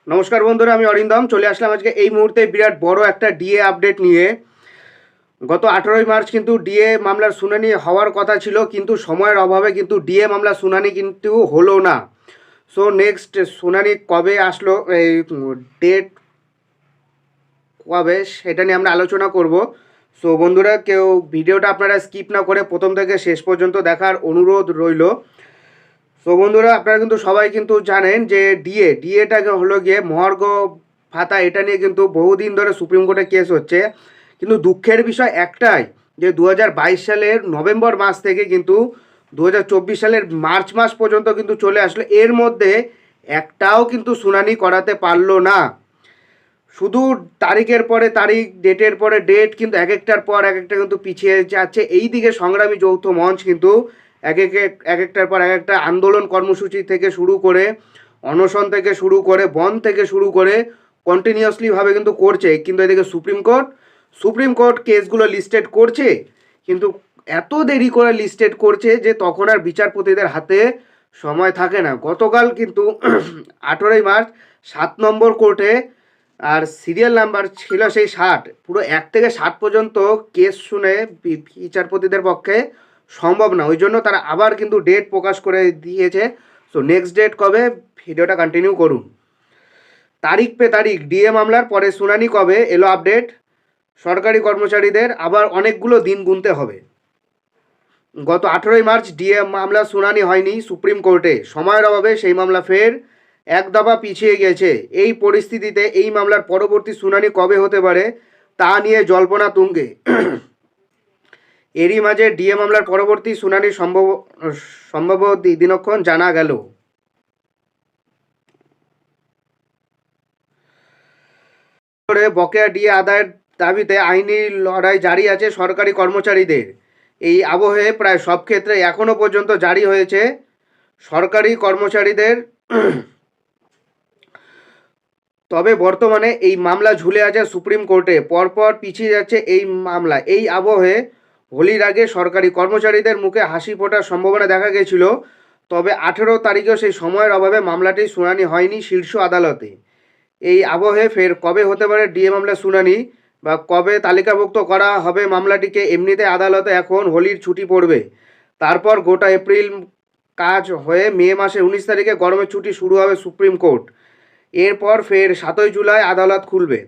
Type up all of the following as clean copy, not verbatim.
নমস্কার বন্ধুরা, আমি অরিন্দম চলে আসলাম আজকে এই মুহূর্তে বিরাট বড় একটা ডিএ আপডেট নিয়ে। গত 18ই মার্চ কিন্তু ডিএ মামলার শুনানি হওয়ার কথা ছিল, কিন্তু সময়ের অভাবে কিন্তু ডিএ মামলার শুনানি কিন্তু হলো না। সো নেক্সট শুনানি কবে আসলো, এই ডেট কবে, সেটা নিয়ে আমরা আলোচনা করব। সো বন্ধুরা, কেউ ভিডিওটা আপনারা স্কিপ না করে প্রথম থেকে শেষ পর্যন্ত দেখার অনুরোধ রইল। সো বন্ধুরা, আপনারা কিন্তু সবাই কিন্তু জানেন যে ডিএটাকে হলো গিয়ে মহার্ঘ ভাতা, এটা নিয়ে কিন্তু বহুদিন ধরে সুপ্রিম কোর্টে কেস হচ্ছে। কিন্তু দুঃখের বিষয় একটাই, যে 2022 সালের নভেম্বর মাস থেকে কিন্তু 2024 সালের মার্চ মাস পর্যন্ত কিন্তু চলে আসলো, এর মধ্যে একটাও কিন্তু শুনানি করাতে পারলো না। শুধু তারিখের পরে তারিখ, ডেটের পরে ডেট, কিন্তু এক একটার পর এক একটা কিন্তু পিছিয়ে যাচ্ছে। এই দিকে সংগ্রামী যৌথ মঞ্চ কিন্তু এক একটার পর এক একটা আন্দোলন কর্মসূচি থেকে শুরু করে, অনশন থেকে শুরু করে, বন্ধ থেকে শুরু করে কন্টিনিউয়াসলিভাবে কিন্তু করছে। কিন্তু এদিকে সুপ্রিম কোর্ট কেসগুলো লিস্টেড করছে, কিন্তু এত দেরি করে লিস্টেড করছে যে তখন আর বিচারপতিদের হাতে সময় থাকে না। গতকাল কিন্তু 18ই মার্চ 7 নম্বর কোর্টে, আর সিরিয়াল নাম্বার ছিল সেই 60, পুরো 1 থেকে 60 পর্যন্ত কেস শুনে বিচারপতিদের পক্ষে সম্ভব না। ওই জন্য তারা আবার কিন্তু ডেট প্রকাশ করে দিয়েছে। সো নেক্সট ডেট কবে, ভিডিওটা কন্টিনিউ করুন। তারিখ পে তারিখ ডিএ মামলার পরে শুনানি কবে এলো আপডেট। সরকারি কর্মচারীদের আবার অনেকগুলো দিন গুনতে হবে। গত 18ই মার্চ ডিএ মামলা শুনানি হয়নি সুপ্রিম কোর্টে, সময়ের অভাবে সেই মামলা ফের এক দফা পিছিয়ে গেছে। এই পরিস্থিতিতে এই মামলার পরবর্তী শুনানি কবে হতে পারে তা নিয়ে জল্পনা তুঙ্গে। এরই মাঝে ডিএ মামলার পরবর্তী শুনানি সম্ভব দিনক্ষণ জানা গেল। বকেয়া ডিএ আদায়ের দাবিতে আইনি লড়াই জারি আছে সরকারি কর্মচারীদের। এই আবহে প্রায় সব ক্ষেত্রে এখনো পর্যন্ত জারি হয়েছে সরকারি কর্মচারীদের। তবে বর্তমানে এই মামলা ঝুলে আছে সুপ্রিম কোর্টে, পরপর পিছিয়ে যাচ্ছে এই মামলা। এই আবহে হোলির আগে সরকারি কর্মচারীদের মুখে হাসি ফোটার সম্ভাবনা দেখা গেছিল। তবে 18 তারিখেও সেই সময়ের অভাবে মামলাটি শুনানি হয়নি শীর্ষ আদালতে। এই আবহে ফের কবে হতে পারে ডিএ মামলা শুনানি, বা কবে তালিকাভুক্ত করা হবে মামলাটিকে। এমনিতে আদালতে এখন হোলির ছুটি পড়বে, তারপর গোটা এপ্রিল কাজ হয়ে মে মাসে 19 তারিখে গরমের ছুটি শুরু হবে সুপ্রিম কোর্ট। এরপর ফের 7ই জুলাই আদালত খুলবে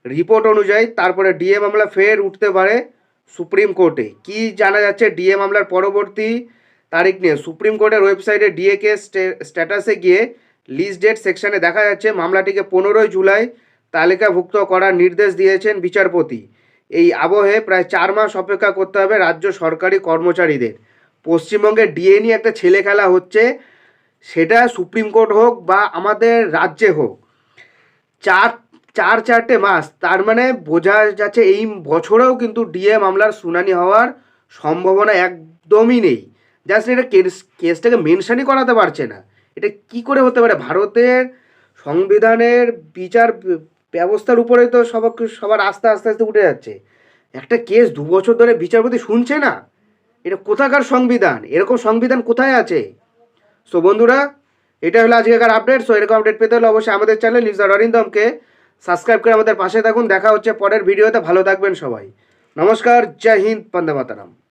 রিপোর্ট অনুযায়ী। তারপরে ডিএ মামলা ফের উঠতে পারে সুপ্রিম কোর্টে। কি জানা যাচ্ছে ডিএ মামলার পরবর্তী তারিখ নিয়ে? সুপ্রিম কোর্টের ওয়েবসাইটে ডিএ কেস স্ট্যাটাসে গিয়ে লিস্ট ডেট সেকশনে দেখা যাচ্ছে মামলাটিকে 15ই জুলাই তালিকাভুক্ত করার নির্দেশ দিয়েছেন বিচারপতি। এই আবহে প্রায় 4 মাস অপেক্ষা করতে হবে রাজ্য সরকারি কর্মচারীদের। পশ্চিমবঙ্গে ডিএ নিয়ে একটা ছেলে খেলা হচ্ছে, সেটা সুপ্রিম কোর্ট হোক বা আমাদের রাজ্যে হোক। চার চারটে মাস, তার মানে বোঝা যাচ্ছে এই বছরেও কিন্তু ডিএ মামলার শুনানি হওয়ার সম্ভাবনা একদমই নেই। জাস্ট এটা কেসটাকে মেনশনই করাতে পারছে না। এটা কি করে হতে পারে? ভারতের সংবিধানের বিচার ব্যবস্থার উপরে তো সবার আস্থা আস্তে আস্তে উঠে যাচ্ছে। একটা কেস 2 বছর ধরে বিচারপতি শুনছে না, এটা কোথাকার সংবিধান? এরকম সংবিধান কোথায় আছে? সো বন্ধুরা, এটা হলো আজকেকার আপডেট। সো এরকম আপডেট পেতে হলে অবশ্যই আমাদের চ্যানেল নিউজ অরিন্দমকে সাবস্ক্রাইব করে আমাদের পাশে থাকুন। দেখা হচ্ছে পরের ভিডিওতে। ভালো থাকবেন সবাই। নমস্কার, জয় হিন্দ, বন্দে মাতরম।